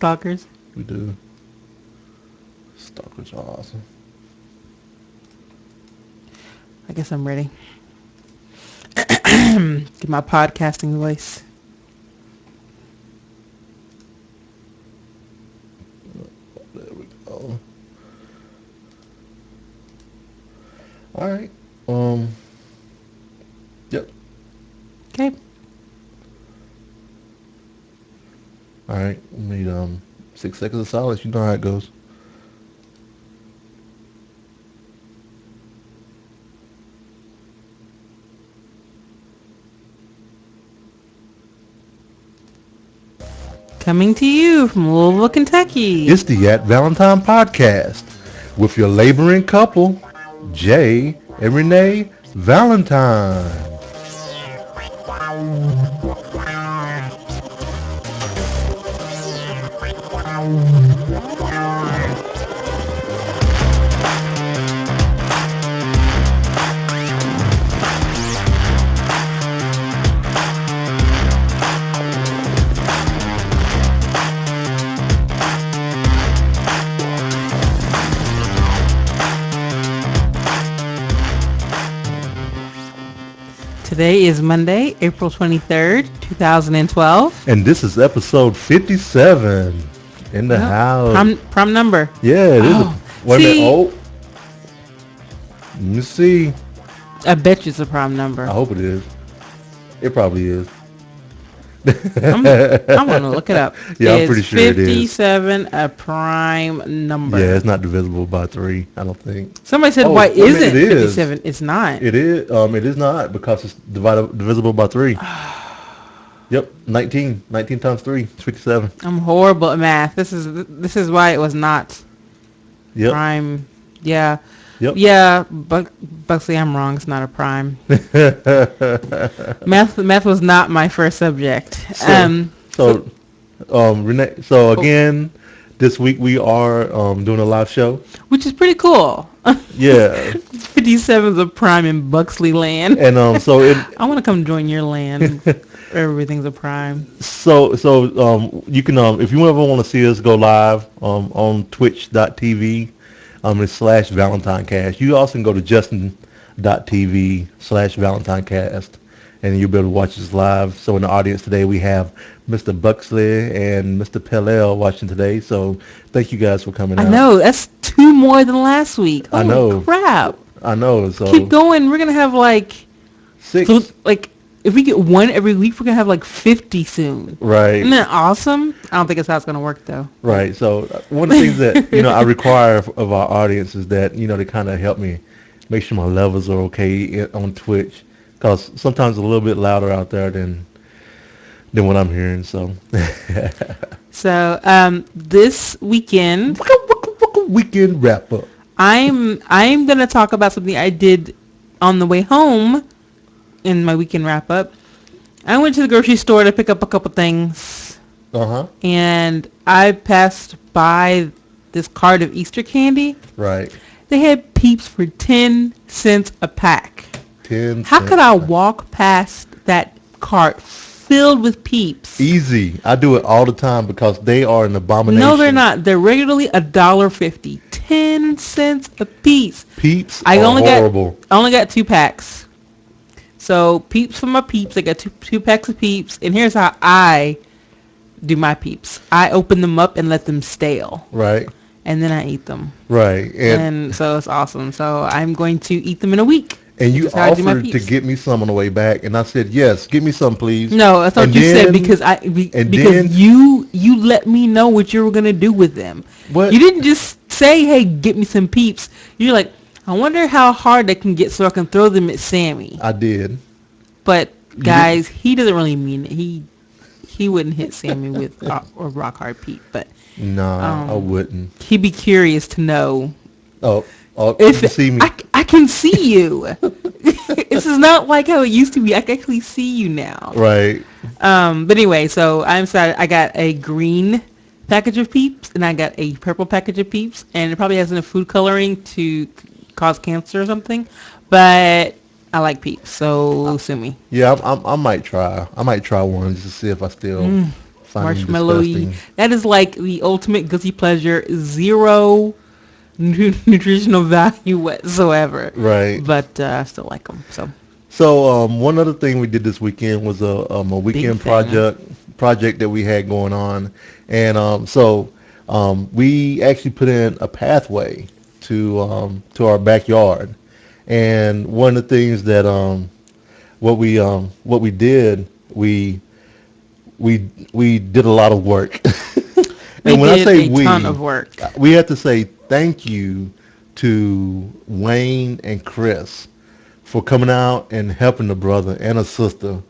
stalkers. We do. Stalkers are awesome. I guess I'm ready. Get my podcasting voice. There we go. All right. Yep. Okay. All right. We need 6 seconds of silence. You know how it goes. Coming to you from Louisville, Kentucky. It's the At Valentine podcast with your laboring couple, Jay and Renee Valentine. Today is Monday, April 23rd, 2012. And this is episode 57 in the house. Prom number. Yeah, it is. Wait a minute. Oh. Let me see. I bet you it's a prom number. I hope it is. It probably is. I'm going to look it up. Yeah, I'm pretty sure it is. 57 a prime number. Yeah, it's not divisible by 3, I don't think. Somebody said, why isn't it 57? It's not. It is. It is not because it's divisible by 3. Yep, 19. 19 times 3 is 57. I'm horrible at math. This is why it was not prime. Yeah. Yep. Yeah, Buxley, I'm wrong. It's not a prime. Math was not my first subject. Renee. So again, this week we are doing a live show, which is pretty cool. Yeah. 57 is a prime in Buxley land, and I want to come join your land. Everything's a prime. So you can if you ever want to see us go live on twitch.tv. It's /ValentineCast. You also can go to justin.tv/ValentineCast, and you'll be able to watch us live. So in the audience today, we have Mr. Buxley and Mr. Pellel watching today. So thank you guys for coming out. I know. That's 2 more than last week. I know. Crap. I know. So keep going. We're going to have 6. So, if we get one every week, we're going to have 50 soon. Right. Isn't that awesome? I don't think it's how it's going to work, though. Right. So one of the things that, I require of our audience is that, they kind of help me make sure my levels are okay on Twitch. Because sometimes it's a little bit louder out there than what I'm hearing. So, this weekend, weekend wrap up. I'm going to talk about something I did on the way home. In my weekend wrap up, I went to the grocery store to pick up a couple things. And I passed by this cart of Easter candy. Right. They had Peeps for 10 cents a pack. 10 How could I walk past that cart filled with Peeps? Easy. I do it all the time because they are an abomination. No, they're not. They're regularly $1.50. 10 cents a piece. Peeps are horrible. I only got 2 packs. So Peeps for my Peeps. I got two packs of Peeps. And here's how I do my Peeps. I open them up and let them stale. Right. And then I eat them. Right. And so it's awesome. So I'm going to eat them in a week. And you offered to get me some on the way back, and I said, yes, give me some, please. No, that's what you said because you let me know what you were going to do with them. What? You didn't just say, hey, get me some Peeps. You're like, I wonder how hard they can get so I can throw them at Sammy. I did. But, guys, he doesn't really mean it. He wouldn't hit Sammy with a rock hard Peep. But no, I wouldn't. He'd be curious to know. Oh, if you see me. I can see you. This is not like how it used to be. I can actually see you now. Right. But anyway, so I'm excited. I got a green package of Peeps, and I got a purple package of Peeps, and it probably has enough food coloring to cause cancer or something, but I like Peeps, so sue me. Yeah, I might try. I might try one just to see if I still marshmallowy. That is like the ultimate guilty pleasure. Zero nutritional value whatsoever. Right. But I still like them. So one other thing we did this weekend was a weekend project that we had going on, and we actually put in a pathway to our backyard, and one of the things that what we did we did a lot of work. And when I say we, ton of work. We have to say thank you to Wayne and Chris for coming out and helping a brother and a sister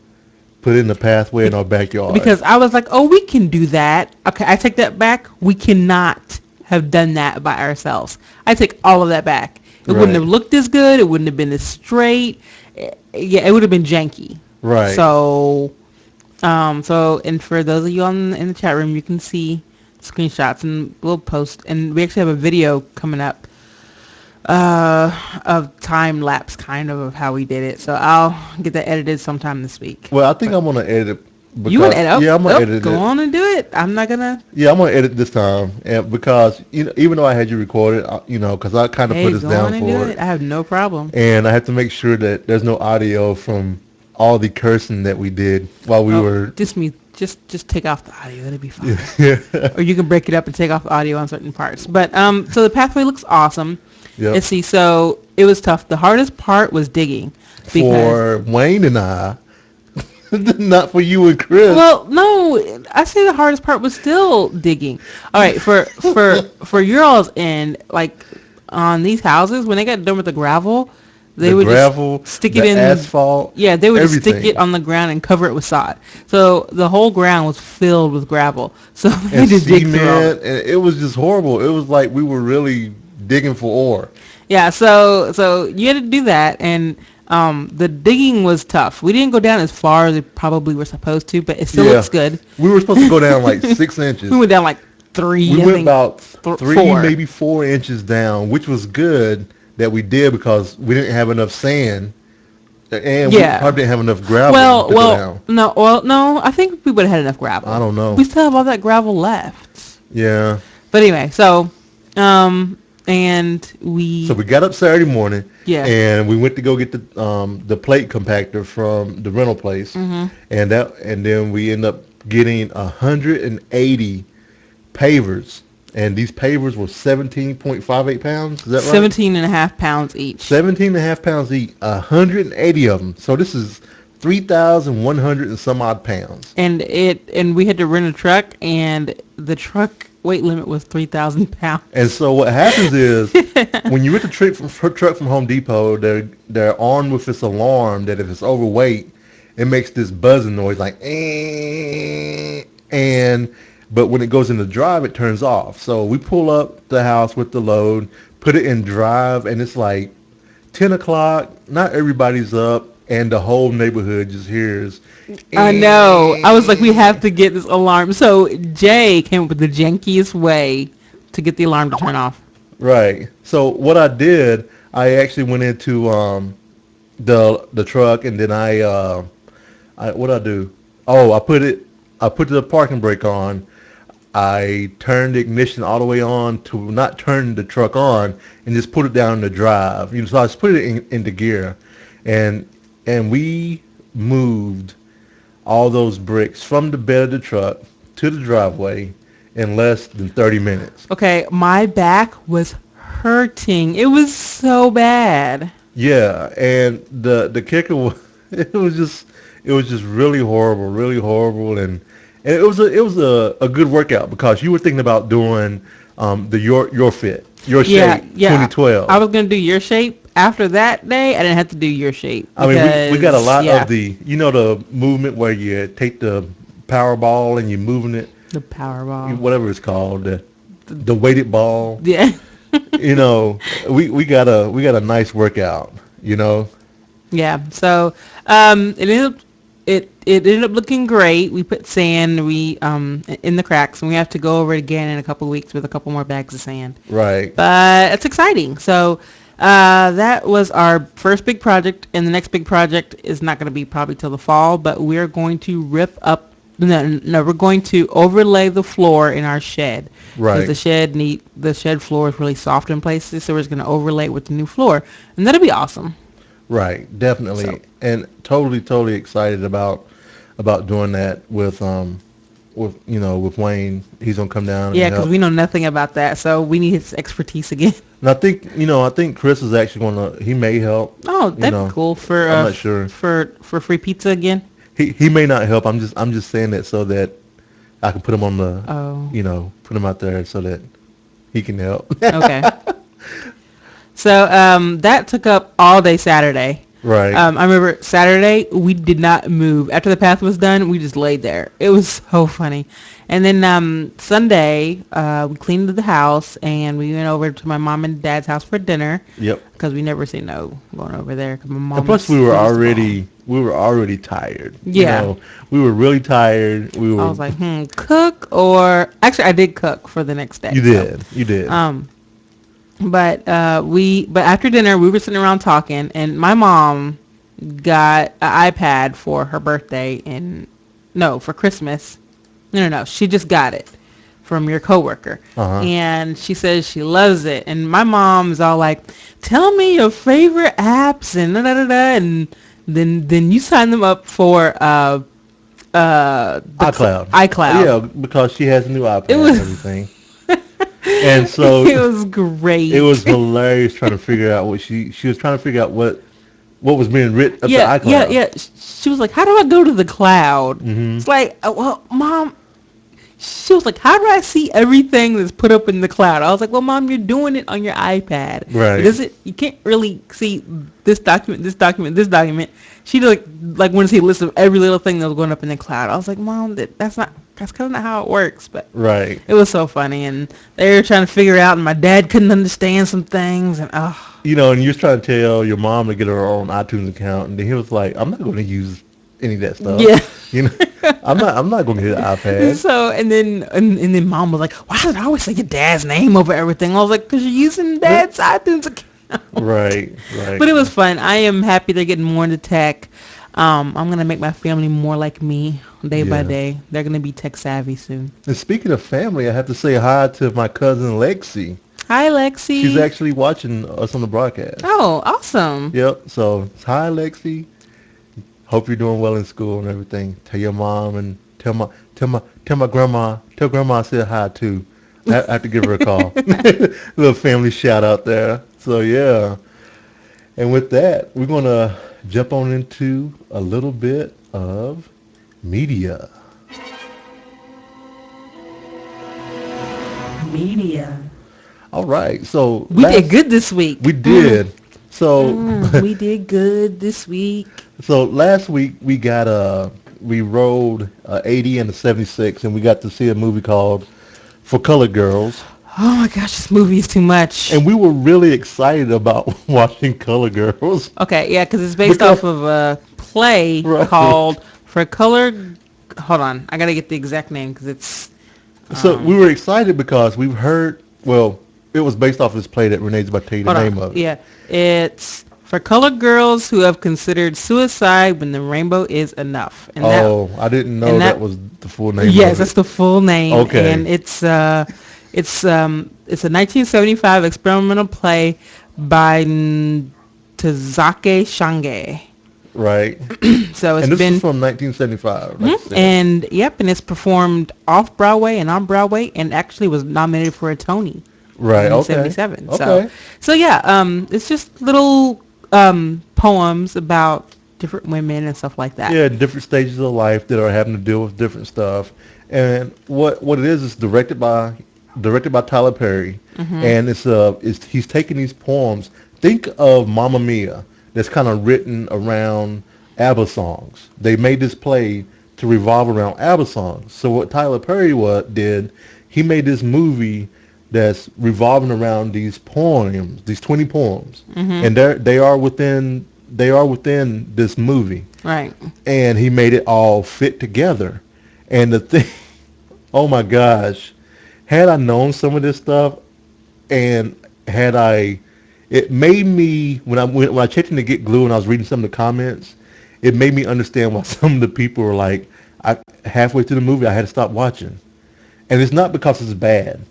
put in the pathway in our backyard. Because I was like, oh, we can do that. Okay, I take that back. We cannot have done that by ourselves. I take all of that back. It wouldn't have looked as good. It wouldn't have been as straight. Yeah, it would have been janky. Right. So, and for those of you in the chat room, you can see screenshots, and we'll post. And we actually have a video coming up of time lapse kind of how we did it. So I'll get that edited sometime this week. Well, I think I'm gonna edit it. Because, you want to edit? Yeah, I'm gonna edit it. Go on and do it. I'm not gonna. Yeah, I'm gonna edit this time, and because even though I had you recorded, because I kind of put this down for it. I have no problem. And I have to make sure that there's no audio from all the cursing that we did while we were. Just take off the audio. That'd be fine. Yeah. Or you can break it up and take off the audio on certain parts. But so the pathway looks awesome. Yep. Let's see. So it was tough. The hardest part was digging. For Wayne and I, not for you and Chris. Well, no, I say the hardest part was still digging. All right, for your all's end, like on these houses, when they got done with the gravel, they would just stick it in asphalt. Yeah, they would just stick it on the ground and cover it with sod. So the whole ground was filled with gravel. So they had to dig through and it was just horrible. It was like we were really digging for ore. Yeah, so you had to do that, and the digging was tough. We didn't go down as far as we probably were supposed to, but it still looks good. We were supposed to go down like 6 inches. We went down like 3. We went about 3, 4. maybe 4 inches down, which was good that we did because we didn't have enough sand, and we probably didn't have enough gravel to go down. No, I think we would have had enough gravel. I don't know. We still have all that gravel left. Yeah. But anyway, so and we got up Saturday morning. Yeah. And we went to go get the plate compactor from the rental place. Mm-hmm. and then we ended up getting 180 pavers, and these pavers were 17.58 pounds. Is that right? 17 and a half pounds each. 17 and a half pounds each. 180 of them. So this is 3,100 and some odd pounds. And we had to rent a truck, and the truck weight limit was 3,000 pounds. And so what happens is when you rent a truck from Home Depot, they're armed with this alarm that if it's overweight, it makes this buzzing noise like but when it goes into drive, it turns off. So we pull up the house with the load, put it in drive, and it's like 10 o'clock. Not everybody's up, and the whole neighborhood just hears. I know. I was like, we have to get this alarm. So Jay came up with the jankiest way to get the alarm to turn off. Right. So what I did, I actually went into the truck, and then what I do? Oh, I put the parking brake on. I turned the ignition all the way on to not turn the truck on, and just put it down in the drive. So I just put it into gear, and we moved all those bricks from the bed of the truck to the driveway in less than 30 minutes. Okay, my back was hurting. It was so bad. Yeah, and the kicker was it was just really horrible, and it was a good workout because you were thinking about doing your shape 2012. I was gonna do your shape. After that day, I didn't have to do your shape. I mean, we got a lot of the movement where you take the power ball and you're moving it. The power ball. Whatever it's called, the weighted ball. Yeah. We got a nice workout. Yeah. So it ended up looking great. We put sand in the cracks, and we have to go over it again in a couple of weeks with a couple more bags of sand. Right. But it's exciting. So that was our first big project, and the next big project is not going to be probably till the fall, but we're going to rip up No, we're going to overlay the floor in our shed because Right. the shed floor is really soft in places, so we're just going to overlay it with the new floor, and that'll be awesome. Right. So Definitely. And totally excited about doing that with with Wayne. He's gonna come down and yeah, because help. we know nothing about that, so we need his expertise again. And I think Chris is actually gonna. He may help. Oh, You that'd be know, cool for I'm not sure. for free pizza again. He may not help. I'm just saying that so that I can put him on the Oh, put him out there so that he can help. okay. So that took up all day Saturday. Right. I remember Saturday we did not move. After the path was done, we just laid there. It was so funny. And then Sunday we cleaned the house and we went over to my mom and dad's house for dinner Yep. because we never say no going over there because my And mom plus, is we were already tired. Yeah. We were really tired. We I were. was like, cook or actually I did cook for the next day. You did. You did. But after dinner we were sitting around talking, and my mom got an iPad for her birthday for Christmas. No, she just got it from your coworker, and she says she loves it. And my mom's all like, "Tell me your favorite apps and da da da," and then you sign them up for iCloud. iCloud. Yeah, because she has a new iPad It was and everything. And so it was great. it was hilarious trying to figure out what she was trying to figure out what was being written up to iCloud. Yeah. She was like, "How do I go to the cloud?" Mm-hmm. It's like, well, Mom. She was like, "How do I see everything that's put up in the cloud?" I was like, "Well, Mom, you're doing it on your iPad. Right. It doesn't. You can't really see this document, this document, this document." She like wanted to see a list of every little thing that was going up in the cloud. I was like, "Mom, that's kind of not how it works." But Right. it was so funny, and they were trying to figure it out, and my dad couldn't understand some things, and And you was trying to tell your mom to get her own iTunes account, and then he was like, "I'm not going to use any of that stuff." yeah. You know, I'm not going to get an iPad. So and then Mom was like, "Why did I always say your dad's name over everything?" I was like, "Because you're using Dad's iTunes account." Right. Right. But it was fun. I am happy they're getting more into tech. I'm gonna make my family more like me day by Yeah. day. They're gonna be tech savvy soon. And speaking of family, I have to say hi to my cousin Lexi. Hi, Lexi. She's actually watching us on the broadcast. Oh, awesome. Yep. So hi, Lexi. Hope you're doing well in school and everything. Tell your mom and tell my grandma. Tell grandma I said hi too. I have to give her a call. Little family shout out there. So yeah. And with that, we're gonna jump on into a little bit of media. Media. All right. So We did good this week. We did. So We did good this week. so last week we rode 80 and a 76, and we got to see a movie called For Colored Girls. Oh my gosh, this movie is too much. And we were really excited about watching Colored Girls. Okay, yeah, because it's based off of a play Right. called For Color. Hold on, I gotta get the exact name because it's. So we were excited because we've heard, well, it was based off this play that Renee's about to tell you the Hold name on. of. Yeah, it's For Colored Girls Who Have Considered Suicide When the Rainbow Is Enough. And I didn't know that was the full name yes, of it. that's the full name. Okay. And it's a 1975 experimental play by Tazake Shange. Right. So it's And this been is from 1975. Like you said. and and it's performed off Broadway and on Broadway, and actually was nominated for a Tony Right. in Okay. 77. Okay. So yeah, it's just little poems about different women and stuff like that. Yeah, different stages of life that are having to deal with different stuff. And what it is directed by Tyler Perry, and it's he's taking these poems. Think of Mamma Mia, that's kind of written around ABBA songs. They made this play to revolve around ABBA songs. So what Tyler Perry did, he made this movie that's revolving around these poems, these 20 poems, and they are within this movie. Right. And he made it all fit together. And the thing, oh my gosh, had I known some of this stuff, and it made me, when I checked in to get glue and I was reading some of the comments, it made me understand why some of the people were like, halfway through the movie, I had to stop watching. And it's not because it's bad.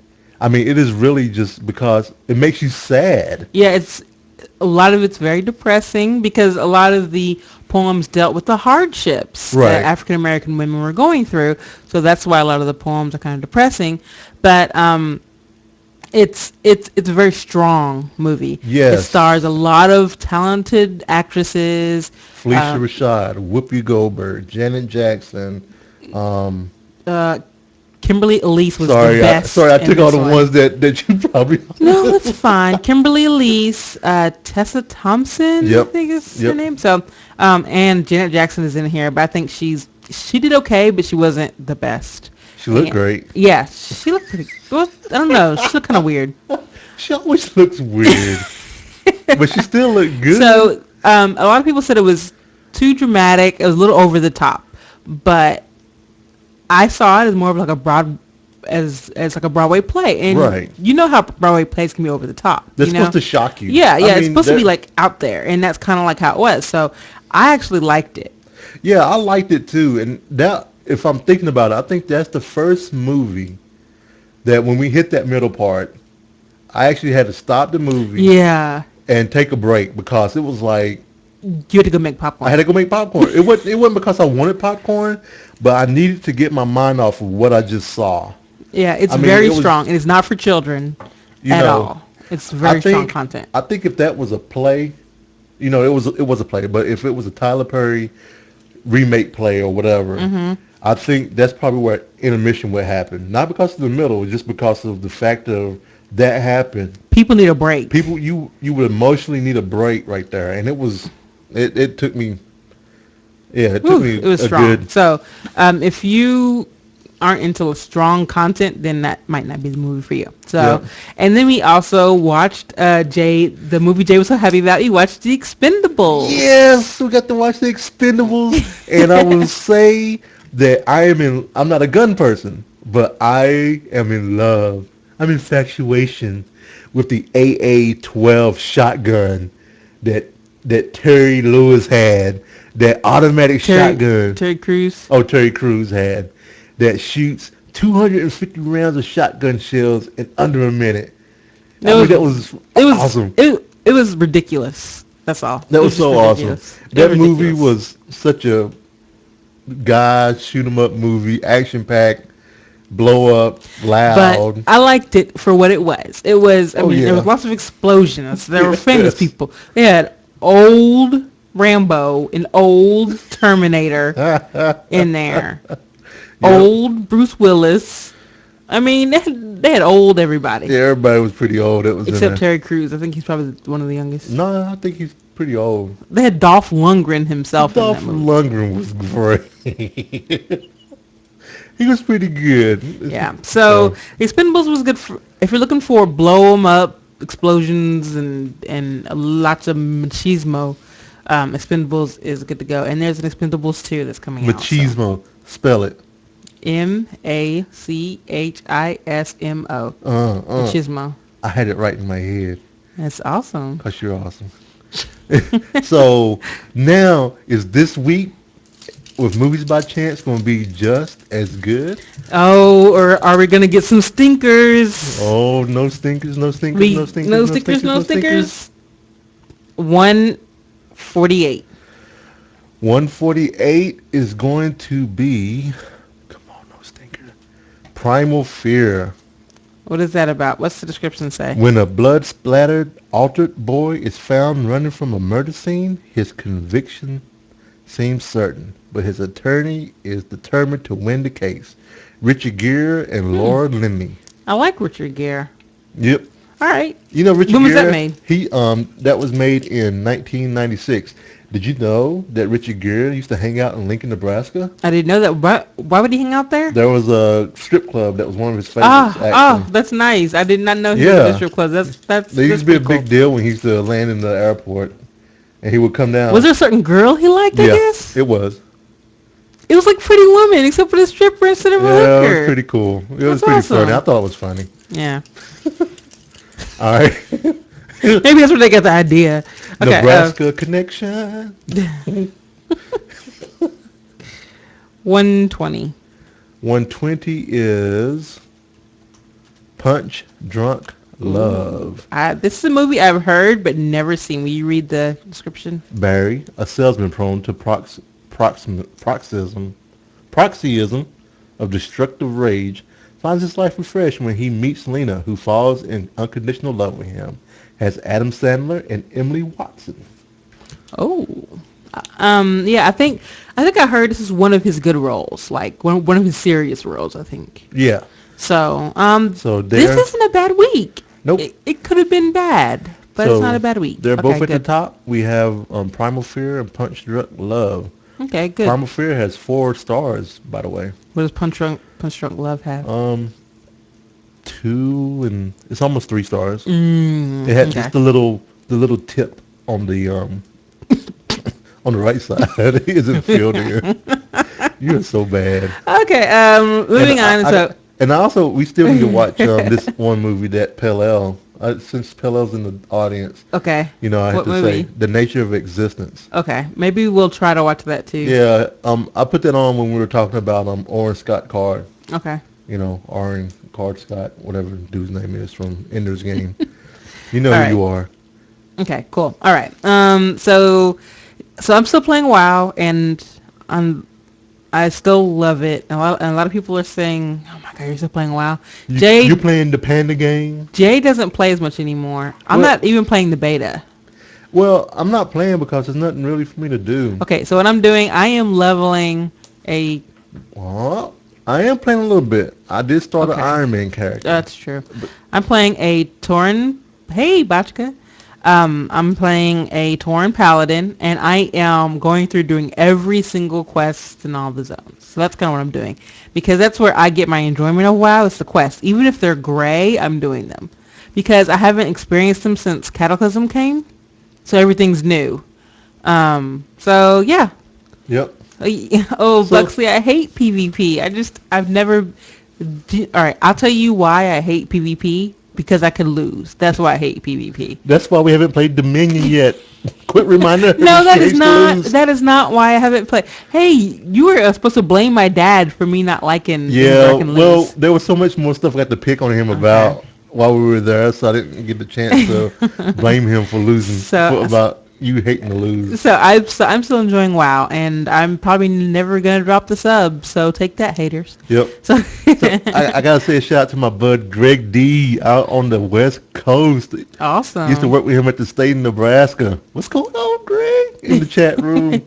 I mean, it is really just because it makes you sad. Yeah, it's a lot of it's very depressing because a lot of the poems dealt with the hardships that Right. African American women were going through. So that's why a lot of the poems are kind of depressing. But it's a very strong movie. It Yes. stars a lot of talented actresses. Felicia Rashad, Whoopi Goldberg, Janet Jackson. Um, Uh, Kimberly Elise was the sorry, best. I in took all this the one. ones that you probably. No, that's fine. Kimberly Elise, Tessa Thompson, I Yep. think is her Yep. name. So, and Janet Jackson is in here, but I think she did okay, but she wasn't the best. She looked And- great. Yeah, she looked pretty. Well, I don't know. She looked kind of weird. She always looks weird, but she still looked good. So, a lot of people said it was too dramatic. It was a little over the top, but I saw it as more of like as like a Broadway play, and Right. you know how Broadway plays can be over the top. They're you know? supposed to shock you. Yeah, I it's mean, supposed to be like out there, and that's kind of like how it was. So I actually liked it. Yeah, I liked it too. And that, if I'm thinking about it, I think that's the first movie that when we hit that middle part, I actually had to stop the movie Yeah, and take a break because it was like you had to go make popcorn. I had to go make popcorn. It wasn't because I wanted popcorn, but I needed to get my mind off of what I just saw. Yeah, it's I mean, very it was- strong, and it's not for children You at know, all. It's very strong think content. I think if that was a play, it was a play, but if it was a Tyler Perry remake play or whatever, I think that's probably where intermission would happen. Not because of the middle, just because of the fact of that happened. People need a break. People, you would emotionally need a break right there, and it took me. Yeah, it took me It was a strong. good. So, if you aren't into strong content, then that might not be the movie for you. So, Yep. and then we also watched the movie Jay was so happy about. We watched The Expendables. Yes, we got to watch the Expendables, and I will say that I'm not a gun person, but I am in love. I'm in infatuation with the AA-12 shotgun that Terry Lewis had, that automatic shotgun. Terry Crews. Oh, Terry Crews had, that shoots 250 rounds of shotgun shells in under a minute. That was awesome. It was ridiculous. That's all. That It was just so awesome. ridiculous. That It movie ridiculous. was such a guy shoot 'em up movie, action packed, blow up, loud. But I liked it for what it was. It was, I mean, yeah. there was lots of explosions. There were famous Yes. people. They had old Rambo and old Terminator in there. Old Bruce Willis. I mean, they had old everybody. Yeah, everybody was pretty old. It was in Except there. Terry Crews. I think he's probably one of the youngest. No, I think he's pretty old. They had Dolph Lundgren himself Dolph in that movie. Lundgren was great. He was pretty good. Yeah. So Expendables was good for if you're looking for blow 'em up explosions and lots of machismo. Expendables is good to go, and there's an Expendables 2 that's coming out. Machismo. Spell it. Machismo. Machismo. I had it right in my head. That's awesome. Because you're awesome. So now, is this week with Movies by Chance going to be just as good? Oh, or are we gonna get some stinkers? Oh, no stinkers, no stinkers, We- no stinkers, no stickers, no stickers. 148. 148 is going to be, come on, no stinker, Primal Fear. What is that about? What's the description say? When a blood-splattered, altered boy is found running from a murder scene, his conviction seems certain, but his attorney is determined to win the case. Richard Gere and Laura Linney. I like Richard Gere. Yep. All right. You know Richard When was Gere? that made? He that was made in 1996. Did you know that Richard Gere used to hang out in Lincoln, Nebraska? I didn't know that. Why would he hang out there? There was a strip club that was one of his favorites. That's nice. I did not know he Yeah. was a strip club. That's There used to be a pretty big deal when he used to land in the airport, and he would come down. cool. Was there a certain girl he liked? I Yeah, guess it was. it was like Pretty Woman, except for the stripper instead of a Yeah, it hooker. was pretty cool. It was That's pretty awesome. funny. I thought it was funny. Yeah. All right. Maybe that's where they got the idea. Okay. Nebraska connection. 120. 120 is Punch Drunk Love. This is a movie I've heard but never seen. Will you read the description? Barry, a salesman prone to paroxysm of destructive rage, finds his life refreshed when he meets Lena, who falls in unconditional love with him. Has Adam Sandler and Emily Watson. Oh, yeah. I think I heard this is one of his good roles, like one of his serious roles. I think. Yeah. So, so this isn't a bad week. Nope. It could have been bad, but it's not a bad week. They're both at the top. We have Primal Fear and Punch Drunk Love. Okay, good. Primal Fear has 4 stars, by the way. What does Punch Drunk Love have? 2 and it's almost 3 stars. It had just the little tip on the on the right side. It isn't filled here. You're so bad. Okay, moving on. And also, we still need to watch this one movie that Pell, since Pell's in the audience. Okay. You know, I have to say, The Nature of Existence. Okay, maybe we'll try to watch that too. Yeah, I put that on when we were talking about Oren Scott Card. Okay. You know, Oren Card Scott, whatever the dude's name is from Ender's Game. You know who you are. Okay, cool. All right. So I'm still playing WoW, and I still love it. And a lot of people are saying, "Oh my God, you're still playing WoW." You're playing the Panda game. Jay doesn't play as much anymore. I'm not even playing the beta. Well, I'm not playing because there's nothing really for me to do. Okay, so what I'm doing, I am leveling a. Well, I am playing a little bit. I did start an Iron Man character. That's true. I'm playing a Tauren. Hey, Bachka. I'm playing a Tauren Paladin, and I am going through doing every single quest in all the zones. So that's kind of what I'm doing, because that's where I get my enjoyment of WoW. It's the quests. Even if they're gray, I'm doing them, because I haven't experienced them since Cataclysm came, so everything's new. So yeah. Yep. Oh, Buxley, I hate PvP. I've never. All right, I'll tell you why I hate PvP. Because I could lose. That's why I hate PvP. That's why we haven't played Dominion yet. Quick reminder. No, that is not. That is not why I haven't played. Hey, you were supposed to blame my dad for me not liking. Yeah, well, there was so much more stuff I got to pick on him about while we were there, so I didn't get the chance to blame him for losing. About you hating to lose. So I'm still enjoying WoW, and I'm probably never gonna drop the sub. So take that, haters. Yep. So I gotta say a shout out to my bud Greg D out on the West Coast. Awesome. Used to work with him at the state of Nebraska. What's going on, Greg? In the chat room.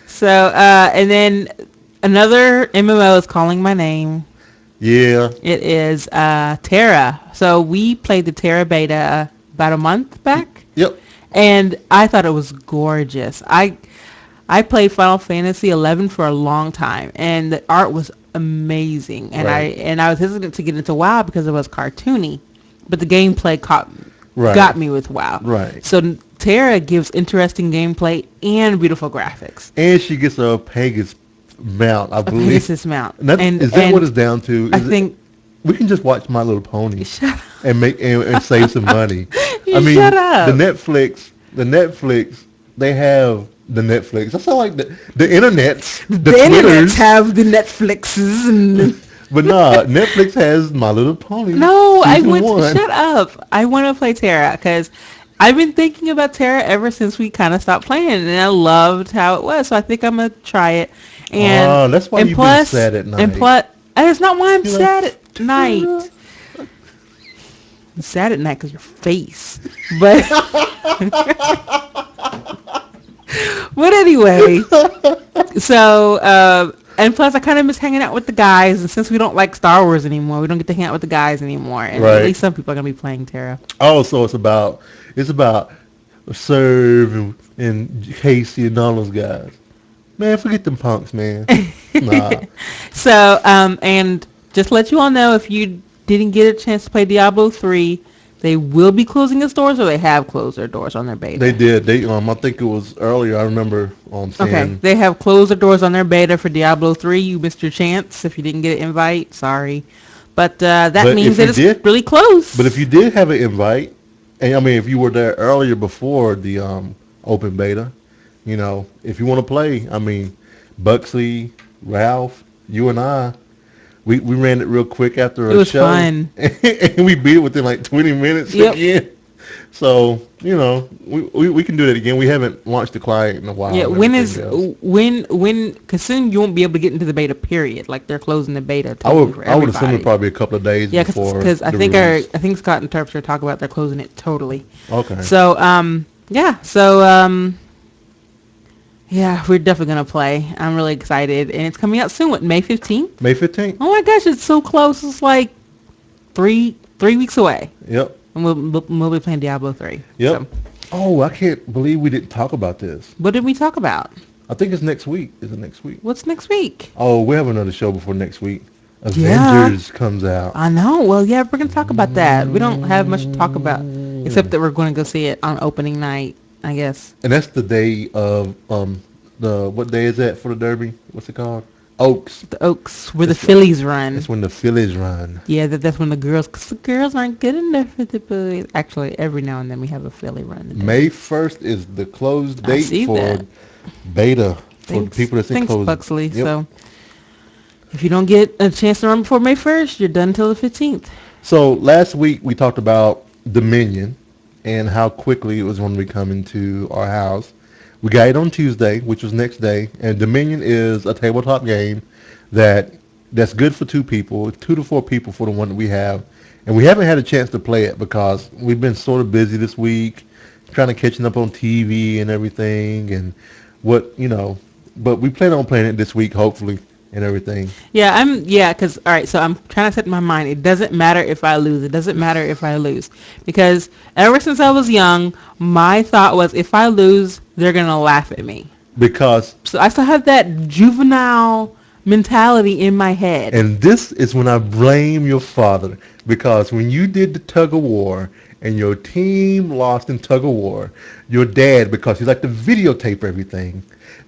So and then another MMO is calling my name. Yeah. It is Tera. So we played the Tera beta about a month back. Yep. And I thought it was gorgeous. I played Final Fantasy 11 for a long time, and the art was amazing. And I was hesitant to get into WoW because it was cartoony, but the gameplay got me with WoW. Right. So Tera gives interesting gameplay and beautiful graphics. And she gets a Pegasus mount, I believe. Pegasus mount. Is that what it's down to? I think we can just watch My Little Pony and make and save some money. Shut up. The Netflix, they have the Netflix. I sound like the internets, the Twitters have the Netflixes and. But nah, Netflix has My Little Pony. No, shut up. I want to play Tera because I've been thinking about Tera ever since we kind of stopped playing, and I loved how it was. So I think I'm gonna try it. And that's why you've been sad at night. And plus, that's not why I'm sad at night. I'm sad at night because your face. But but anyway, so and plus I kind of miss hanging out with the guys, and since we don't like Star Wars anymore, we don't get to hang out with the guys anymore. And at least some people are gonna be playing Tera. Oh, so it's about Serve and Casey and all those guys. Man, forget them punks, man. Nah. So and just to let you all know, if you didn't get a chance to play Diablo 3, they will be closing its doors, or they have closed their doors on their beta. They did. I think it was earlier. I remember saying. Okay, they have closed their doors on their beta for Diablo 3. You missed your chance if you didn't get an invite. Sorry, but that means that it's really close. But if you did have an invite, and I mean, if you were there earlier before the open beta, if you want to play, I mean, Buxley, Ralph, you and I, we ran it real quick after It a was show, fun. and we beat it within like 20 minutes Yep. again. So, we can do that again. We haven't launched the client in a while Yeah, and when everything is else. because soon you won't be able to get into the beta period. Like they're closing the beta I totally would for I would assume it everybody. probably a couple of days Yeah, before because the release. I think Scott and Terps are talking about they're closing it totally. Okay. So yeah, so yeah, we're definitely gonna play. I'm really excited, and it's coming out soon. What, May 15th? May 15th? Oh my gosh, it's so close. It's like three weeks away, Yep. and we'll be playing Diablo 3. Yep. So, Oh, I can't believe we didn't talk about this. what did we talk about? I think it's next week. Is it next week? What's next week? Oh, we have another show before next week. Yeah. Avengers comes out. I know. Well, yeah, we're gonna talk about that. We don't have much to talk about except that we're going to go see it on opening night, I guess. And that's the day of what day is that for the Derby? What's it called? Oaks. The Oaks, where the That's Phillies run. That's when the Phillies run. Yeah, that's when cause the girls aren't good enough for the boys. Actually, every now and then we have a Philly run. May 1st is the close I date see for that. beta for Thanks, people that's in thanks, close. Buxley. Yep. So, if you don't get a chance to run before May 1st, you're done until the 15th. So last week we talked about Dominion and how quickly it was going to be coming to our house. We got it on Tuesday, which was next day, and Dominion is a tabletop game that's good for 2 to 4 people for the one that we have. And we haven't had a chance to play it because we've been sort of busy this week, trying to catching up on TV and everything, and but we plan on playing it this week, hopefully, and everything. Because, all right, so I'm trying to set my mind. It doesn't matter if I lose. It doesn't matter if I lose. Because ever since I was young, my thought was if I lose, they're going to laugh at me. Because So I still have that juvenile mentality in my head. And this is when I blame your father, because when you did the tug of war and your team lost in tug of war, your dad, because he liked to videotape everything,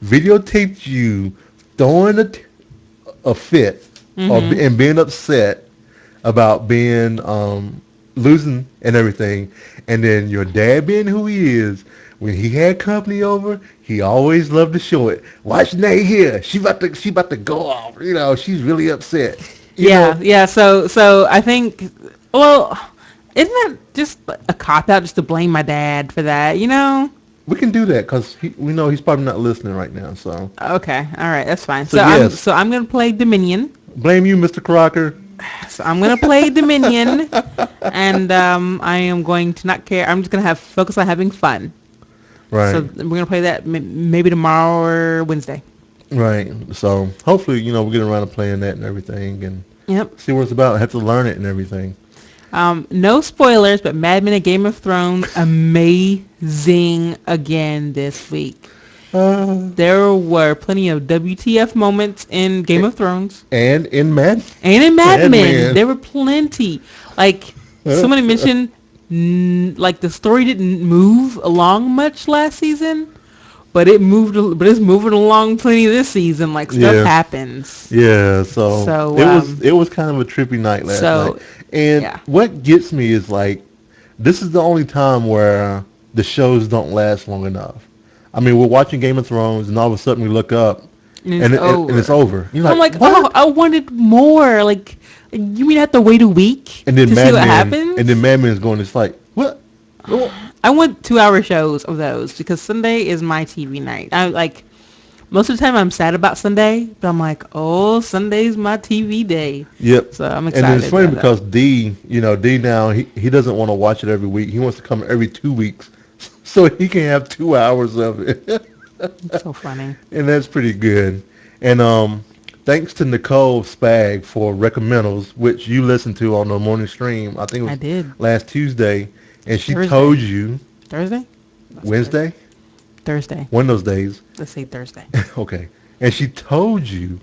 videotaped you throwing a fit and being upset about being losing and everything, and then your dad being who he is. When he had company over, he always loved to show it. Watch Nay here. She about to go off. She's really upset. Yeah. So I think, well, isn't that just a cop out just to blame my dad for that? We can do that because we know he's probably not listening right now. So Okay, all right, that's fine. So, So yes. I'm gonna play Dominion. blame you, Mr. Crocker. So I'm gonna play Dominion, and I am going to not care. I'm just gonna focus on having fun. Right. So we're gonna play that maybe tomorrow or Wednesday. Right. So hopefully, we'll get around to playing that and everything and Yep. see what it's about. I have to learn it and everything. No spoilers, but Mad Men and Game of Thrones amazing again this week. There were plenty of WTF moments in Game of Thrones And in Mad. and in Mad Mad Men. Men. There were plenty. Like somebody mentioned, like the story didn't move along much last season, but it's moving along plenty this season. Like stuff Yeah. happens. Yeah. So it was kind of a trippy night last night. And yeah. what gets me is like, this is the only time where the shows don't last long enough. I mean, we're watching Game of Thrones, and all of a sudden we look up, and it's over. You're I'm like, what? oh, I wanted more. Like, you mean I have to wait a week And then to Mad see what Men, happens? and then Mad Men is going. It's like what? I want 2-hour shows of those because Sunday is my TV night. I like most of the time I'm sad about Sunday, but I'm like, oh, Sunday's my TV day. Yep. So I'm excited. And it's funny about because D now he doesn't want to watch it every week. He wants to come every 2 weeks, so he can have 2 hours of it. that. So funny. And that's pretty good. And thanks to Nicole Spag for recommendals, which you listened to on the morning stream. I think it was I did. last Tuesday, and she Thursday. told you Thursday? Wednesday, Thursday. one of those days. Let's say Thursday. Okay, and she told you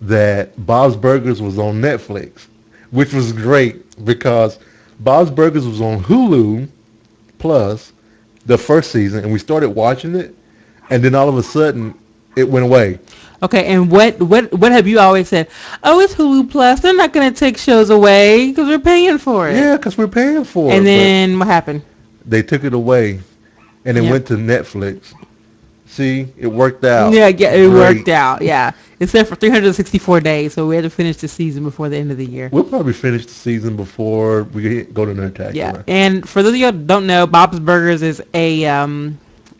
that Bob's Burgers was on Netflix, which was great because Bob's Burgers was on Hulu Plus the first season, and we started watching it, and then all of a sudden it went away. Okay, and what have you always said? Oh, it's Hulu Plus. They're not going to take shows away because we're paying for it. Yeah, because we're paying for it. And then what happened? They took it away, and it Yep. went to Netflix. See, it worked out. Yeah, it worked Great. out. Yeah, it's there for 364 days, so we had to finish the season before the end of the year. We'll probably finish the season before we go to Yeah, Nerdtacular. and for those of you who don't know, Bob's Burgers is a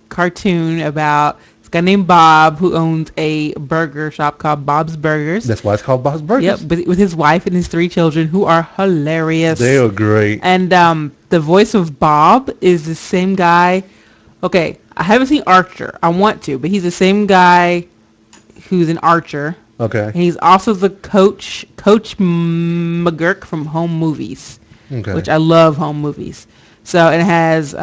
cartoon about this guy named Bob who owns a burger shop called Bob's Burgers. That's why it's called Bob's Yep, Burgers. with his wife and his 3 children who are They hilarious. are great. And the voice of Bob is the same guy. Okay, I haven't seen Archer. I want to, but he's the same guy who's an Archer. Okay. And he's also the Coach McGurk from Home Movies, Okay. which I love Home Movies. So it has,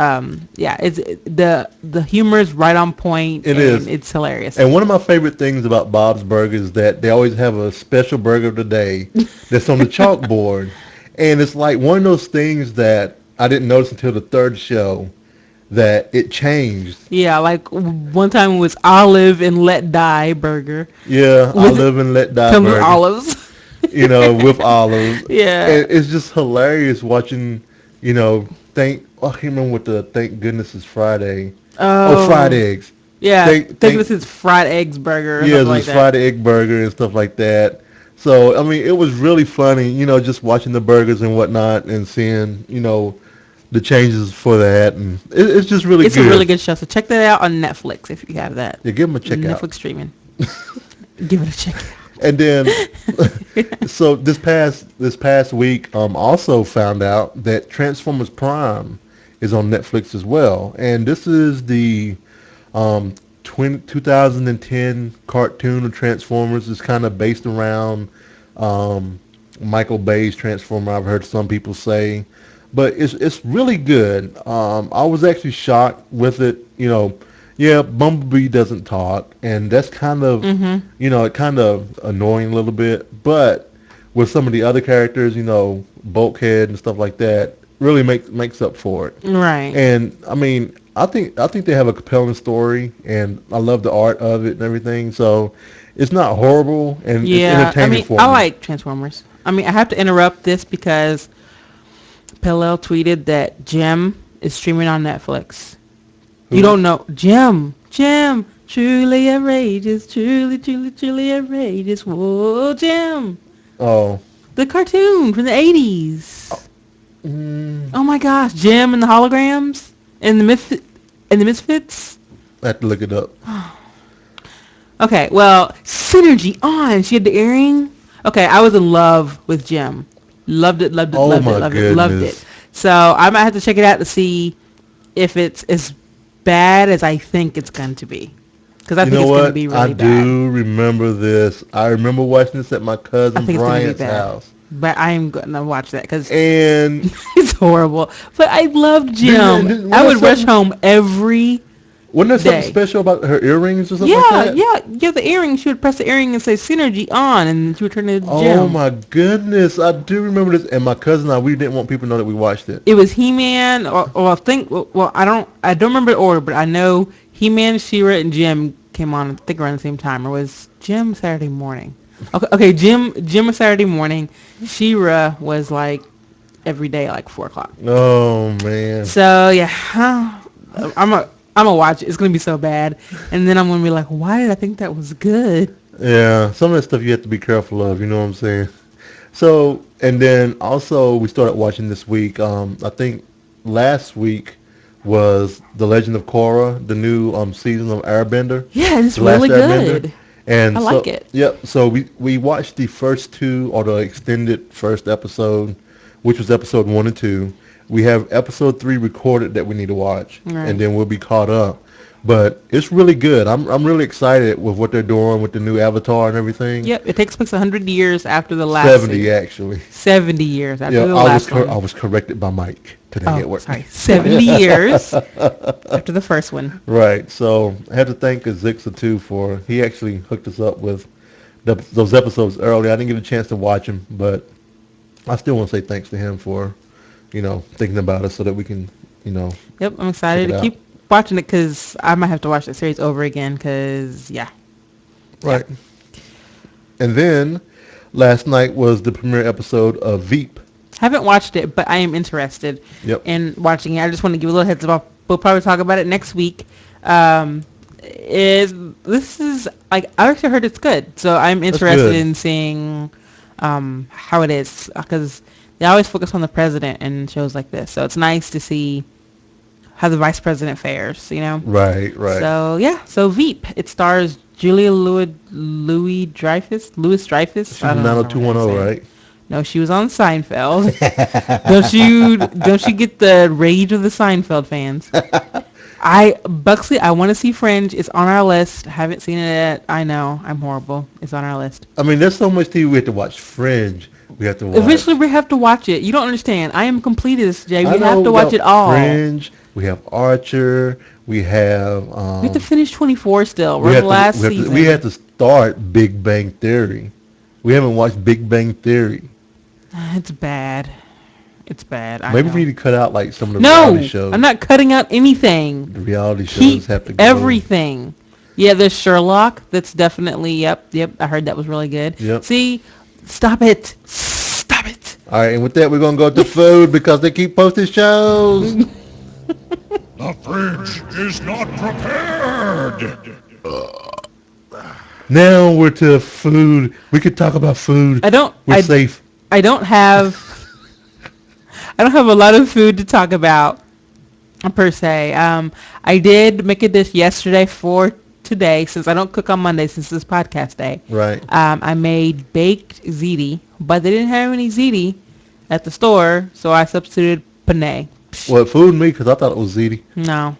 it's the humor is right on point. It and is. It's hilarious. And one of my favorite things about Bob's Burgers is that they always have a special burger of the day that's on the chalkboard. And it's like one of those things that I didn't notice until the third show that it changed. Yeah, like one time it was olive and let die burger. Yeah, olive and let die Comes burger. with olives. With olives. Yeah. And it's just hilarious watching, I can't remember what the Thank Goodness it's Friday. Fried eggs. Yeah, think this is fried eggs burger. Yeah, like this fried egg burger and stuff like that. So, I mean, it was really funny, just watching the burgers and whatnot and seeing, the changes for that. And it's just really good. It's a really good show. So check that out on Netflix if you have that. Yeah, give them a check out. Netflix streaming. Give it a check out. And then, so this past week, also found out that Transformers Prime is on Netflix as well. And this is the 2010 cartoon of Transformers. It's kind of based around Michael Bay's Transformer, I've heard some people say. But it's really good. I was actually shocked with it, Bumblebee doesn't talk, and that's kind of, kind of annoying a little bit. But with some of the other characters, Bulkhead and stuff like that, really makes up for it. Right. And I mean, I think they have a compelling story, and I love the art of it and everything. So it's not horrible, and it's entertaining for me. I like Transformers. I mean, I have to interrupt this because Pellel tweeted that Gem is streaming on Netflix. You don't know Gem, truly outrageous, truly outrageous. Whoa, Gem. Oh. The cartoon from the 80s. Oh my gosh, Gem and the holograms and the Misfits. I have to look it up. Okay, well, Synergy on. She had the earring. Okay, I was in love with Gem. Loved it. Loved it. So I might have to check it out to see if it's as bad as I think it's going to be. Because I think it's going to be really bad. I do remember this. I remember watching this at my cousin Bryant's house. But I am going to watch that because it's horrible. But I loved Gem. I would rush home every Wasn't there something special about her earrings or something like that? Yeah, the earrings. She would press the earring and say Synergy on, and she would turn into Gem. Oh my goodness, I do remember this. And my cousin and I, we didn't want people to know that we watched it. It was He-Man, or I think, I don't remember the order, but I know He-Man, She-Ra, and Gem came on, I think, around the same time. Or was Gem Saturday morning? Okay, Gem was Saturday morning. She-Ra was like every day, like 4 o'clock. Oh man. So yeah, I'm gonna watch it. It's gonna be so bad, and then I'm gonna be like, why did I think that was good? Yeah, some of that stuff you have to be careful of. You know what I'm saying? So, and then also we started watching this week. I think last week was The Legend of Korra, the new season of Airbender. Yeah, it's really good. And I like it. Yep. So we watched the first 2, or the extended first episode, which was episode 1 and 2. We have episode 3 recorded that we need to watch, and then we'll be caught up. But it's really good. I'm really excited with what they're doing with the new Avatar and everything. Yep, it takes place 100 years after the last 70 season. actually. 70 years after the last one. I was corrected by Mike today at work. Sorry, 70 years after the first one. Right. So I have to thank Azixa too for he actually hooked us up with those episodes early. I didn't get a chance to watch them, but I still want to say thanks to him for thinking about us so that we can Yep, I'm excited to keep watching it because I might have to watch the series over again because right. And then last night was the premiere episode of Veep. Haven't watched it, but I am interested in watching it. I just want to give a little heads up. We'll probably talk about it next week because is this is like I actually heard it's good, so I'm That's interested good. in seeing how it is because they always focus on the president in shows like this. So it's nice to see how the vice president fares, you know. Right, right. So yeah, so Veep. It stars Julia Louis Dreyfus. She I from don't remember how to 90210, say it. right? No, she was on Seinfeld. Don't you get the rage of the Seinfeld fans? Buxley, I want to see Fringe. It's on our list. Haven't seen it yet. I know. I'm horrible. It's on our list. I mean, there's so much TV we have to watch. Fringe, we have to Eventually, watch. we have to watch it. You don't understand. I am completist, Jay. I We know have to we watch got it all. Fringe, we have Archer, we have We have to finish 24 still. We're we in the have to last we season. have to start Big Bang Theory. We haven't watched Big Bang Theory. It's bad. It's bad. I Maybe we know. need to cut out like some of the reality No, I'm shows. not cutting out anything. The reality shows Keep have to go. everything. Yeah, there's Sherlock. That's definitely, yep. I heard that was really good. Yep. See, stop it. Stop it. All right, and with that, we're gonna go to food because they keep posting shows. The fridge is not prepared. Now we're to food. We could talk about food. We're safe. I don't have a lot of food to talk about per se. I did make a dish yesterday for today since I don't cook on Monday since this podcast day. Right. I made baked ziti, but they didn't have any ziti at the store, so I substituted penne. Well, it fooled me because I thought it was ziti. No.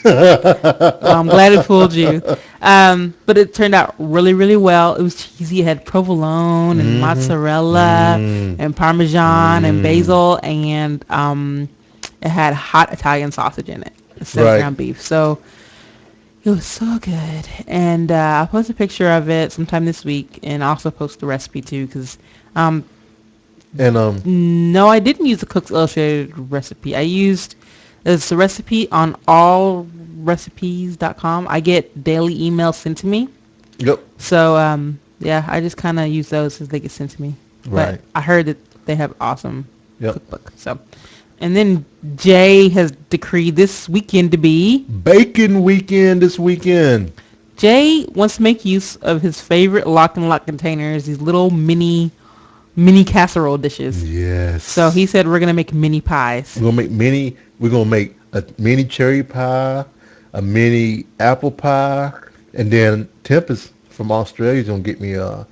Well, I'm glad it fooled you. But it turned out really, really well. It was cheesy. It had provolone and mozzarella and parmesan and basil, and it had hot Italian sausage in it instead of ground beef. So it was so good. And I'll post a picture of it sometime this week and also post the recipe too because no, I didn't use the Cook's Illustrated recipe. I used it's a recipe on allrecipes.com. I get daily emails sent to me. Yep. So yeah, I just kind of use those as they get sent to me. Right. But I heard that they have awesome cookbook. So, and then Jay has decreed this weekend to be Bacon Weekend this weekend. Jay wants to make use of his favorite lock and lock containers, these little mini casserole dishes. Yes. So he said we're gonna make mini pies. We're gonna make a mini cherry pie, a mini apple pie, and then Tempest from Australia is gonna get me a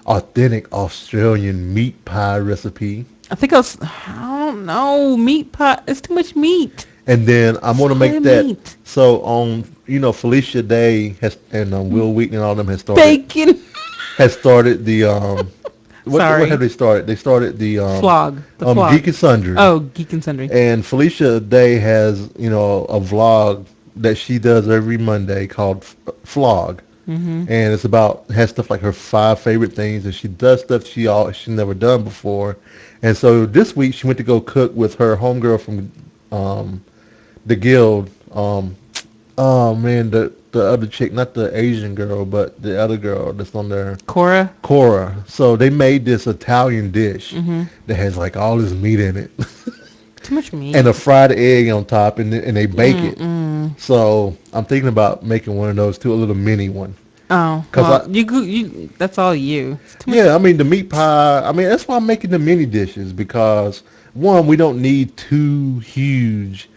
authentic Australian meat pie recipe. I don't know, meat pie. It's too much meat. And then I'm gonna make that. Meat. So on, Felicia Day has and Will Wheaton and all them has started. Bacon. Has started the What have they started? They started the Flog. The flog. Geek and Sundry. Oh, Geek and Sundry. And Felicia Day has, a vlog that she does every Monday called Flog. Mm-hmm. And it's has stuff like her 5 favorite things, and she does stuff she never done before. And so this week she went to go cook with her homegirl from the guild. Oh man, the other chick, not the Asian girl, but the other girl that's on there. Korra. So they made this Italian dish that has like all this meat in it. Too much meat. And a fried egg on top, and they bake it. So I'm thinking about making one of those too, a little mini one. Oh, well, you that's all you. Yeah, I mean the meat pie. I mean that's why I'm making the mini dishes because one, we don't need 2 huge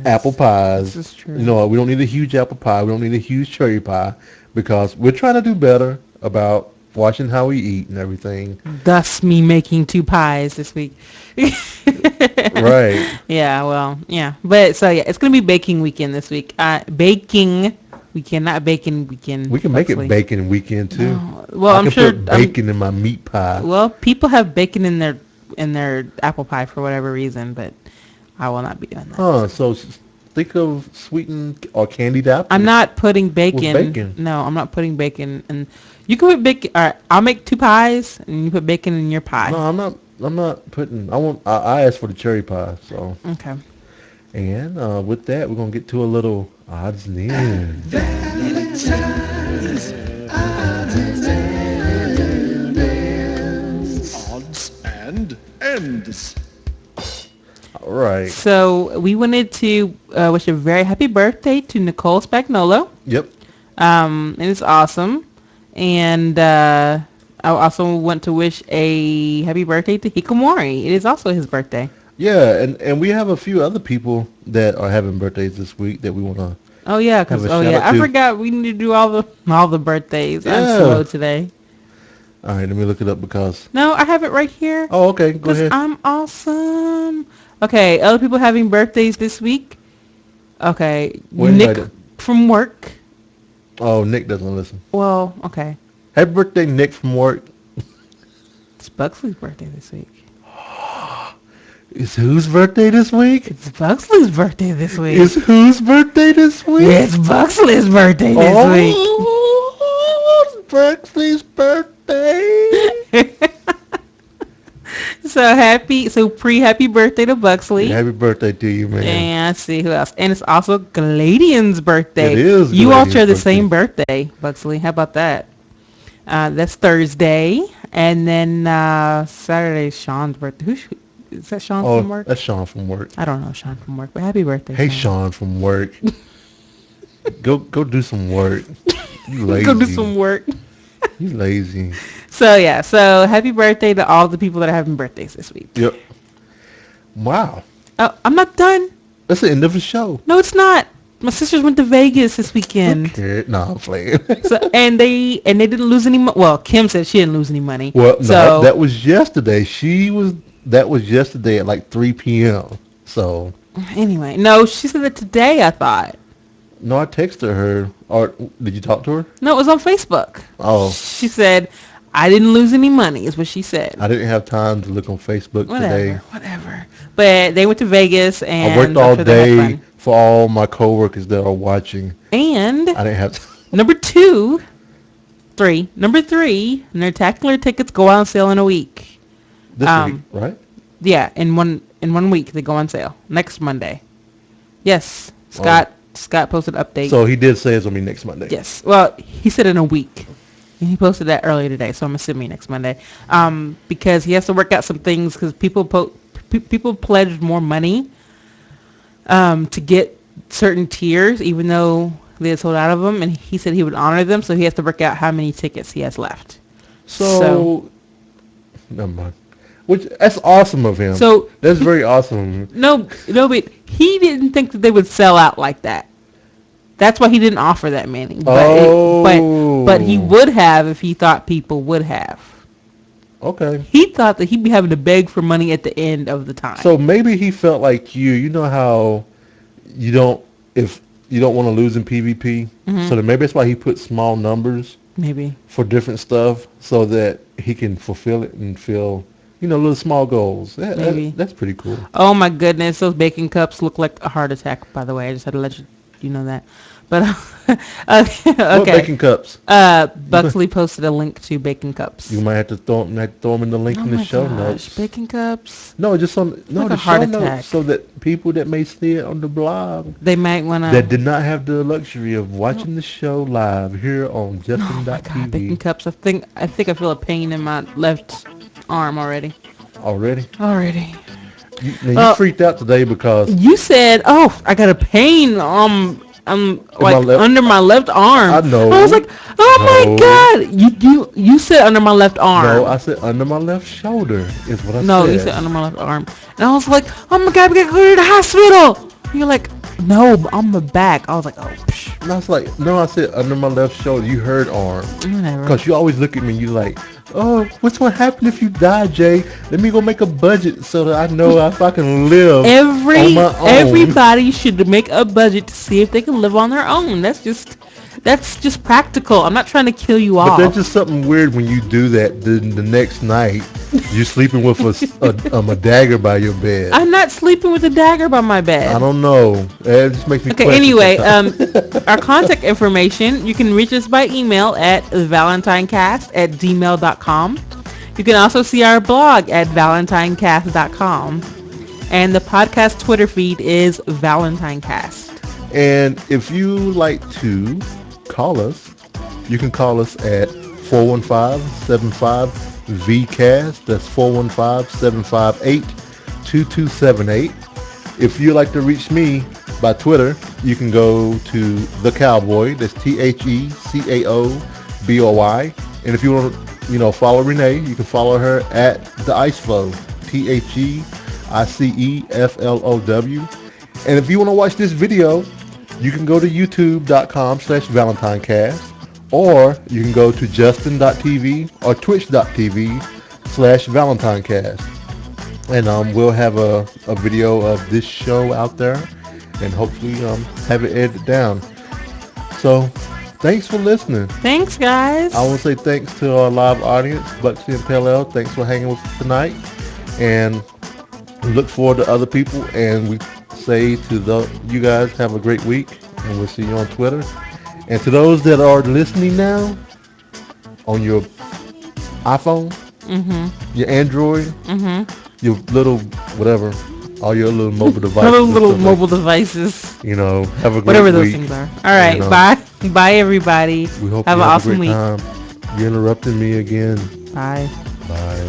apple pies. This is true. We don't need a huge apple pie. We don't need a huge cherry pie because we're trying to do better about watching how we eat and everything. Thus me making 2 pies this week. Right. Yeah, well, yeah. But so yeah, it's going to be baking weekend this week. Baking weekend, not bacon weekend. We can make it bacon weekend too. Well, I'm sure put bacon in my meat pie. Well, people have bacon in their apple pie for whatever reason, but I will not be doing that. So think of sweetened or candied apple. I'm not putting bacon. With bacon. No, I'm not putting bacon. And you can put bacon. All right, I'll make 2 pies, and you put bacon in your pie. No, I'm not putting. I asked for the cherry pie. So. Okay. And with that, we're gonna get to a little odds and ends. Odds and ends. All right. So we wanted to wish a very happy birthday to Nicole Spagnolo. Yep. And it's awesome. And I also want to wish a happy birthday to Hikkomori. It is also his birthday. Yeah, and we have a few other people that are having birthdays this week that we want to Oh yeah, have because a shout out I to. forgot we need to do all the birthdays. I'm Yeah. slow today. All right, let me look it up because. No, I have it right here. Oh, okay. Go Because ahead. I'm awesome. Okay, other people having birthdays this week. Okay, Well, Nick anybody. from work. Oh, Nick doesn't listen. Well, okay. Happy birthday, Nick from work. It's Buxley's birthday this week. Is whose birthday this week? It's Buxley's birthday this week. Is whose birthday this week? It's Buxley's birthday this week. Oh, it's Buxley's birthday. So happy birthday to Buxley. Happy birthday to you, man. And let's see who else. And it's also Galadian's birthday. It is You all Galadian's share the birthday. same birthday, Buxley. How about that? That's Thursday. And then Saturday's Sean's birthday. Is that Sean from Oh, work? that's Sean from work. I don't know Sean from work, but happy birthday. Hey, Sean from work. Go do some work. You lazy. Go do some work. You lazy. So yeah, so happy birthday to all the people that are having birthdays this week. Yep. Wow. Oh, I'm not done. That's the end of the show. No, it's not. My sisters went to Vegas this weekend. Okay. No, I'm playing. So and they didn't lose any money. Well, Kim said she didn't lose any money. Well, no, so that was yesterday. That was yesterday at like 3 p.m. So, anyway, no, she said that today. I thought. no, I texted her. Or did you talk to her? No, it was on Facebook. Oh, She said, "I didn't lose any money," is what she said. I didn't have time to look on Facebook today. Whatever. But they went to Vegas and I worked all I'm sure they had day fun. for all my coworkers that are watching. And I didn't have time. number 3, Nerdtacular tickets go on sale in a week. This week, right? Yeah, in one week they go on sale. Next Monday. Yes. Scott posted an update. So he did say it's going to be next Monday. Yes. Well, he said in a week. And he posted that earlier today, so I'm assuming next Monday. Because he has to work out some things because people pledged more money to get certain tiers, even though they had sold out of them, and he said he would honor them, so he has to work out how many tickets he has left. So never mind. Which that's awesome of him. So that's very awesome. No, but he didn't think that they would sell out like that. That's why he didn't offer that many. But he would have if he thought people would have. Okay. He thought that he'd be having to beg for money at the end of the time. So maybe he felt like you know how you don't want to lose in PvP. Mm-hmm. So then maybe that's why he put small numbers Maybe. for different stuff so that he can fulfill it and feel, little small goals. Maybe. That's pretty cool. Oh my goodness, those bacon cups look like a heart attack, by the way. I just had to let you know that. But okay. What bacon cups? Buxley posted a link to bacon cups. You might have to throw them in the link in the show notes. Bacon cups. No, just on like the a heart show notes attack. so that people that may see it on the blog They might want to. that did not have the luxury of watching the show live here on Oh my God, Justin.tv bacon cups. I think I feel a pain in my left arm already. already. You freaked out today because You said, "Oh, I got a pain. Under my left arm." I know. I was like, "Oh No. my God!" You said under my left arm. no, I said under my left shoulder is what I No, said. you said under my left arm, and I was like, "Oh my God, we got to go to the hospital." You're like, "No, on the back." I was like, "Oh, psh, And I was like, no, I said under my left shoulder. You heard arm. whatever." Because you always look at me and you like, oh, what's going to happen if you die, Jay? Let me go make a budget so that I know if I can live on my own. Everybody should make a budget to see if they can live on their own. That's just practical. I'm not trying to kill you But off. that's just something weird when you do that. The next night, you're sleeping with a dagger by your bed. I'm not sleeping with a dagger by my bed. I don't know. It just makes me Okay, question anyway, sometimes. our contact information, you can reach us by email at valentinecast@gmail.com. You can also see our blog at valentinecast.com. And the podcast Twitter feed is Valentinecast. And if you like to call us, you can call us at 415-75-VCAST. That's 415-758-2278. If you like to reach me by Twitter, you can go to The Cowboy. That's TheCaoBoy. And if you want to, follow Renee, you can follow her at The Ice Flow. TheIceflow. And if you want to watch this video, you can go to youtube.com/ValentineCast, or you can go to justin.tv or twitch.tv/ValentineCast. And we'll have a video of this show out there, and hopefully have it edited down. So thanks for listening. Thanks, guys. I want to say thanks to our live audience, Buxley and Pale. Thanks for hanging with us tonight, and we look forward to other people. And we say to you guys, have a great week, and we'll see you on Twitter. And to those that are listening now on your iPhone, your Android, your little whatever, all your little mobile devices, little mobile devices, have a great whatever week. those things are. All right, bye everybody. We hope have you an have awesome a great week. time. You interrupted me again. Bye. Bye.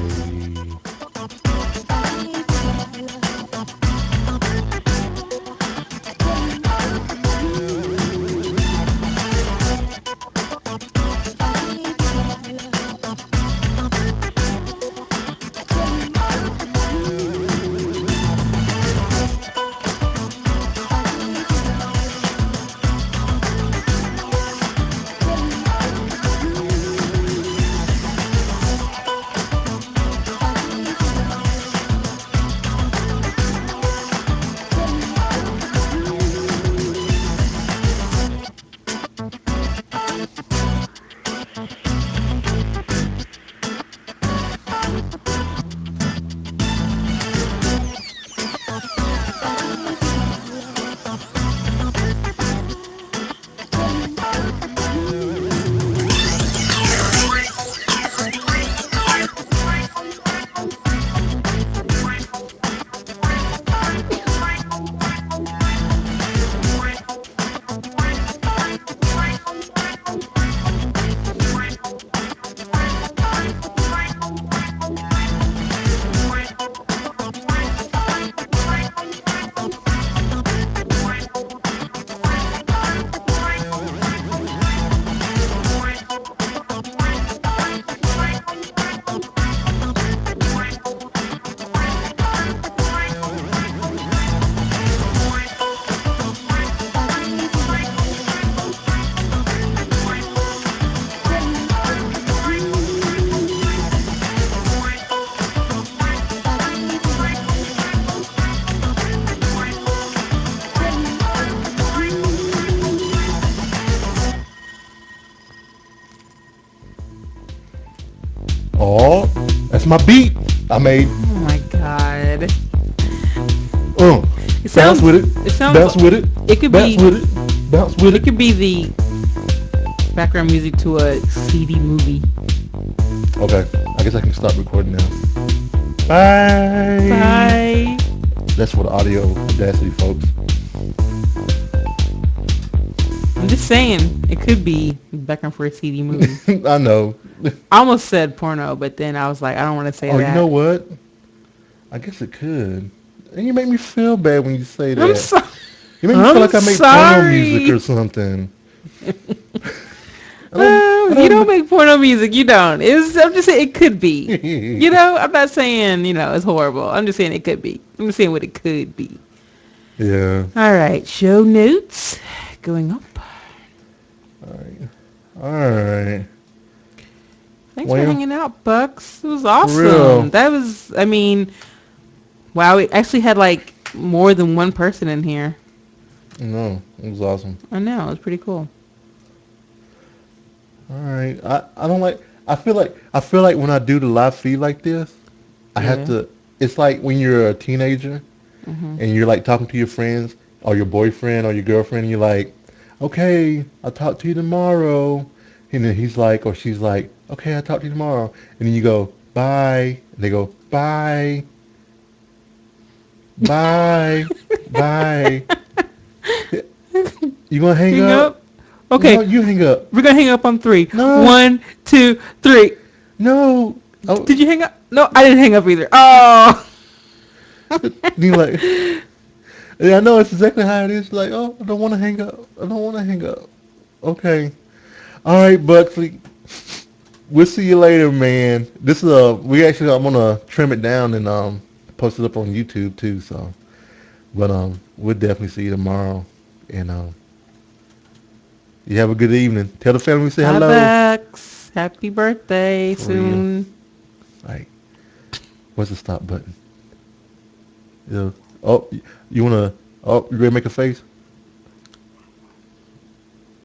Oh, that's my beat I made. Oh my god. Bounce with it. Bounce with it. It could bounce be. With it. Bounce with it. It could be the background music to a CD movie. Okay, I guess I can stop recording now. Bye. Bye. That's for the audio audacity, folks. I'm just saying, it could be background for a CD movie. I know. I almost said porno, but then I was like, I don't want to say that. Oh, you know what? I guess it could. And you make me feel bad when you say that. I'm sorry. You make me feel like I make porno music or something. You don't make porno music. You don't. I'm just saying it could be. I'm not saying, it's horrible. I'm just saying it could be. I'm just saying what it could be. Yeah. All right. Show notes going up. All right. Thanks for hanging out, Bucks. It was awesome. That was, wow, we actually had like more than one person in here. No, it was awesome. I know, it was pretty cool. All right. I feel like when I do the live feed like this, I have to, it's like when you're a teenager and you're like talking to your friends or your boyfriend or your girlfriend and you're like, okay, I'll talk to you tomorrow. And then he's like, or she's like, okay, I'll talk to you tomorrow. And then you go, bye. And they go, bye. Bye. Bye. You gonna hang up? Okay. No, you hang up. We're gonna hang up on 3. No. 1, 2, 3. No. Oh. Did you hang up? No, I didn't hang up either. Oh. You're like, Yeah, I know it's exactly how it is. Like, oh, I don't want to hang up. I don't want to hang up. Okay. All right, Buxley. We'll see you later, man. This is I'm gonna trim it down and post it up on YouTube too. So, but we'll definitely see you tomorrow. And you have a good evening. Tell the family we say Bye, hello. Bex. Happy birthday For real. soon. Like, what's the stop button? Yeah. Oh, you wanna? Oh, you ready to make a face?